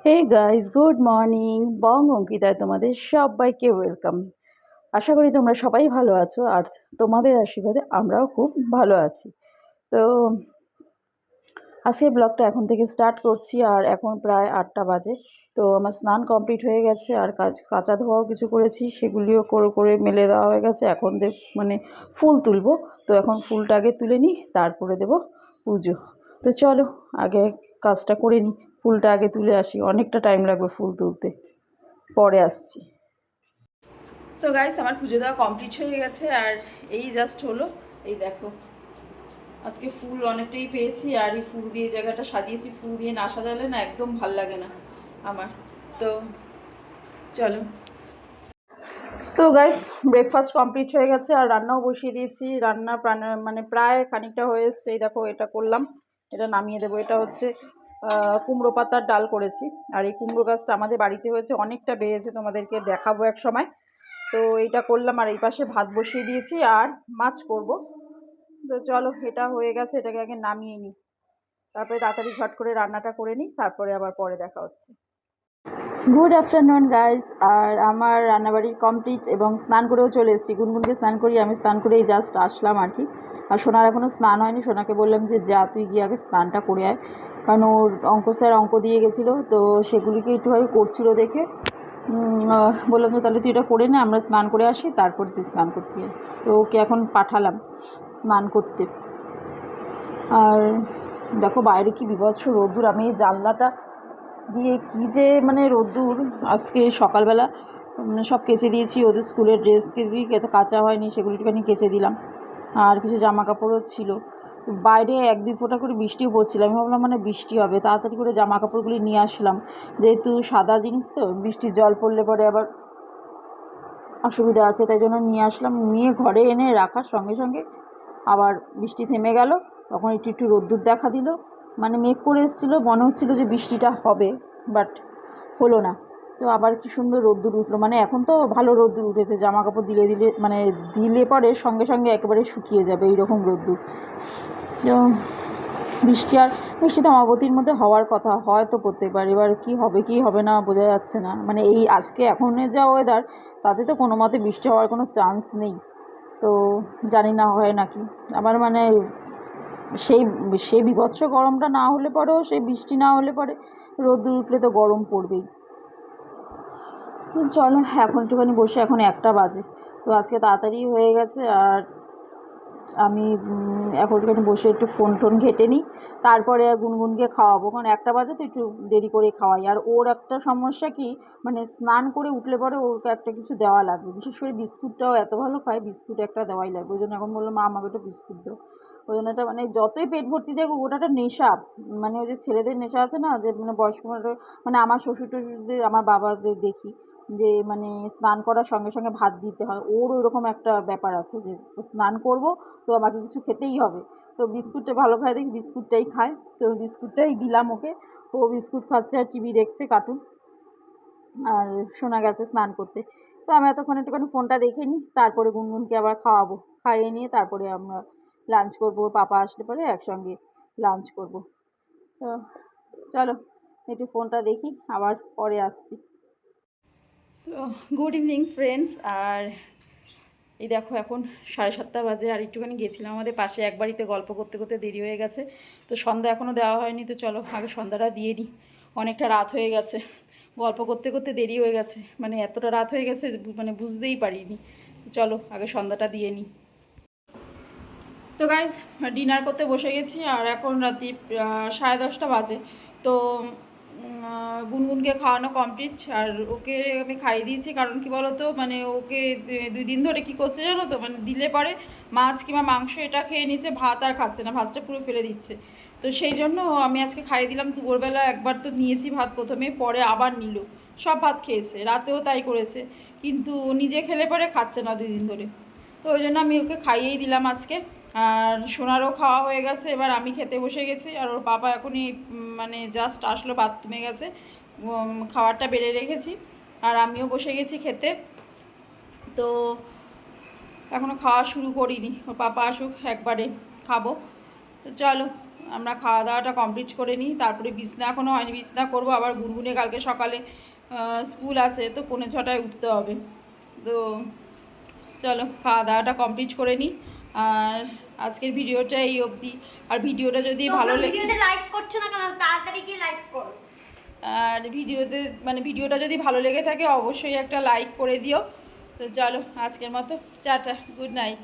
হে guys, good morning. Bong অঙ্কিতায় তোমাদের সবাইকে ওয়েলকাম। আশা করি তোমরা সবাই ভালো আছো, আর তোমাদের আশীর্বাদে আমরাও খুব ভালো আছি। তো আজকের ব্লগটা এখন থেকে স্টার্ট করছি, আর এখন প্রায় 8টা বাজে। তো আমার স্নান কমপ্লিট হয়ে গেছে, আর কাঁচা ধোয়াও কিছু করেছি, সেগুলিও করে করে মেলে দেওয়া হয়ে গেছে। এখন মানে ফুল তুলবো। তো এখন ফুলটা আগে তুলে নিই, তারপরে দেবো পুজো। তো চলো আগে কাজটা করে নিই, ফুলটা আগে তুলে আসি, অনেকটা টাইম লাগবে ফুল তুলতে। পরে আসছি। তো গাইস, আমার পুজো দেওয়া কমপ্লিট হয়ে গেছে, আর এই জাস্ট হলো। এই দেখো, আজকে ফুল অনেকটাই পেয়েছি, আর এই ফুল দিয়ে জায়গাটা সাজিয়েছি। ফুল দিয়ে না সাজালে না একদম ভাল লাগে না আমার। তো চলো। তো গাইস, ব্রেকফাস্ট কমপ্লিট হয়ে গেছে, আর রান্নাও বসিয়ে দিয়েছি। রান্না মানে প্রায় খানিকটা হয়ে এসছে। এই দেখো, এটা করলাম, এটা নামিয়ে দেবো। এটা হচ্ছে কুমড়ো পাতার ডাল করেছি। আর এই কুমড়ো গাছটা আমাদের বাড়িতে হয়েছে, অনেকটা বেড়েছে, তোমাদেরকে দেখাবো এক সময়। তো এইটা করলাম, আর এই পাশে ভাত বসিয়ে দিয়েছি, আর মাছ করব। তো চলো, এটা হয়ে গেছে, এটাকে আগে নামিয়ে নিই, তারপরে তাড়াতাড়ি ঝট করে রান্নাটা করে নিই, তারপরে আবার পরে দেখা হচ্ছে। Good afternoon guys. আর আমার রান্নাবাড়ি কমপ্লিট, এবং স্নান করেও চলে এসেছি। গুনগুনকে স্নান করি, আমি স্নান করেই জাস্ট আসলাম আর কি। আর সোনার এখনও স্নান হয়নি। সোনাকে বললাম যে যা, তুই গিয়ে আগে স্নানটা করে আয়, কারণ ওর অঙ্ক স্যার অঙ্ক দিয়ে গেছিলো, তো সেগুলিকে একটুভাবে করছিল দেখে বললাম যে তাহলে তুই এটা করে নে, আমরা স্নান করে আসি, তারপর তুই স্নান করতে। তো ওকে এখন পাঠালাম স্নান করতে। আর দেখো বাইরে কি বিভৎস রোদ্দুর। আমি এই জানলাটা দিয়ে কী যে মানে রোদ্দুর। আজকে সকালবেলা মানে সব কেচে দিয়েছি, ওদের স্কুলের ড্রেসকে কাচা হয়নি, সেগুলো একটুখানি কেচে দিলাম। আর কিছু জামা কাপড়ও ছিল। বাইরে 1-2 ফোঁটা করে বৃষ্টিও পড়ছিল। আমি ভাবলাম মানে বৃষ্টি হবে, তাড়াতাড়ি করে জামা কাপড়গুলি নিয়ে আসলাম, যেহেতু সাদা জিনিস তো বৃষ্টির জল পড়লে পরে আবার অসুবিধা আছে, তাই জন্য নিয়ে আসলাম। নিয়ে ঘরে এনে রাখার সঙ্গে সঙ্গে আবার বৃষ্টি থেমে গেল। তখন একটু একটু রোদ্দুর দেখা দিল, মানে মেঘ করে এসেছিলো, মনে হচ্ছিলো যে বৃষ্টিটা হবে, বাট হলো না। তো আবার কি সুন্দর রোদ্দুর উঠলো, মানে এখন তো ভালো রোদ্দুর উঠেছে। জামা কাপড় দিলে দিলে মানে দিলে পরে সঙ্গে সঙ্গে একেবারে শুকিয়ে যাবে, এইরকম রোদ্দুর। তো বৃষ্টি তো অমাবতীর মধ্যে হওয়ার কথা, হয়তো প্রত্যেকবার। এবার কী হবে কী হবে না বোঝা যাচ্ছে না। মানে এই আজকে এখনের যা ওয়েদার, তাতে তো কোনো মতে বৃষ্টি হওয়ার কোনো চান্স নেই। তো জানি না হয় নাকি। আবার মানে সেই সেই বীভৎস গরমটা না হলে পরেও, সেই বৃষ্টি না হলে পরে রোদ্দুর উঠলে তো গরম পড়বেই। চলো এখন একটুখানি বসে, এখন 1টা বাজে, তো আজকে তাড়াতাড়ি হয়ে গেছে। আর আমি এখন একটুখানি বসে একটু ফোন টোন ঘেঁটে নিই, তারপরে গুনগুনকে খাওয়াবো, কারণ 1টা বাজে তো একটু দেরি করে খাওয়াই। আর ওর একটা সমস্যা কি, মানে স্নান করে উঠলে পরে ওকে একটা কিছু দেওয়া লাগবে, বিশেষ করে বিস্কুটটাও এত ভালো খায়, বিস্কুট একটা দেওয়াই লাগবে। ওই জন্য এখন বললো মা আমাকে একটু বিস্কুট দাও। ওই জন্য একটা মানে যতই পেট ভর্তি দেখো, ওটা একটা নেশা। মানে ওই যে ছেলেদের নেশা আছে না, যে মানে বয়স্ক মানে আমার শ্বশুর টশুরদের, আমার বাবাদের দেখি যে মানে স্নান করার সঙ্গে সঙ্গে ভাত দিতে হয়, ওর ওইরকম একটা ব্যাপার আছে যে স্নান করব তো আমাকে কিছু খেতেই হবে। তো বিস্কুটটা ভালো খায় দেখি, বিস্কুটটাই খায়, তো বিস্কুটটাই দিলাম ওকে। ও বিস্কুট খাচ্ছে আর টিভি দেখছে, কার্টুন। আর শোনা গেছে স্নান করতে। তো আমি এতক্ষণ একটুখানি ফোনটা দেখে নিই, তারপরে গুনগুনকে আবার খাওয়াবো। খাইয়ে নিয়ে তারপরে আমরা লাঞ্চ করবো। ওর পাপা আসলে পরে একসঙ্গে লাঞ্চ করব। তো চলো একটু ফোনটা দেখি, আবার পরে আসছি। তো গুড ইভিনিং ফ্রেন্ডস। আর এই দেখো এখন 7:30 বাজে, আর একটুখানি গেছিলাম আমাদের পাশে এক বাড়িতে, গল্প করতে করতে দেরি হয়ে গেছে। তো সন্ধ্যা এখনও দেওয়া হয়নি, তো চলো আগে সন্ধ্যাটা দিয়ে নিই, অনেকটা রাত হয়ে গেছে। গল্প করতে করতে দেরি হয়ে গেছে, মানে এতটা রাত হয়ে গেছে মানে বুঝতেই পারিনি। চলো আগে সন্ধ্যাটা দিয়ে নিই। তো গাইজ, ডিনার করতে বসে গেছি, আর এখন রাত্রি 10:30 বাজে। তো গুনগুনকে খাওয়ানো কমপ্লিট, আর ওকে আমি খাইয়ে দিয়েছি। কারণ কি বলো তো, মানে ওকে 2 দিন ধরে কি করছে জানো তো, মানে দিলে পরে মাছ কিংবা মাংস এটা খেয়ে নিচ্ছে, ভাত আর খাচ্ছে না, ভাতটা পুরো ফেলে দিচ্ছে। তো সেই জন্য আমি আজকে খাইয়ে দিলাম। দুপুরবেলা একবার তো নিয়েছি ভাত প্রথমে, পরে আবার নিল, সব ভাত খেয়েছে, রাতেও তাই করেছে, কিন্তু নিজে খেলে পরে খাচ্ছে না 2 দিন ধরে। তো ওই জন্য আমি ওকে খাইয়েই দিলাম আজকে। আর সোনারও খাওয়া হয়ে গেছে, এবার আমি খেতে বসে গেছি। আর ওর বাবা এখনই মানে জাস্ট আসলো, বাথরুমে গেছে, খাবারটা বেড়ে রেখেছি, আর আমিও বসে গেছি খেতে। তো এখনও খাওয়া শুরু করিনি, ওর পাপা আসুক একবারে খাবো। তো চলো আমরা খাওয়া দাওয়াটা কমপ্লিট করে নিই, তারপরে বিছনা এখনও হয়নি, বিছনা করবো। আবার গুনগুনে কালকে সকালে স্কুল আছে, তো 5:45 উঠতে হবে। তো চলো খাওয়া দাওয়াটা কমপ্লিট করে নিই। আর আজকের ভিডিওটা এই অবধি। আর ভিডিওটা যদি ভালো লেগে লাইক করছো না কেন, তাড়াতাড়ি গিয়ে লাইক করো। আর ভিডিওটা যদি ভালো লেগে থাকে অবশ্যই একটা লাইক করে দিও। তো চলো আজকের মতো টাটা, গুড নাইট।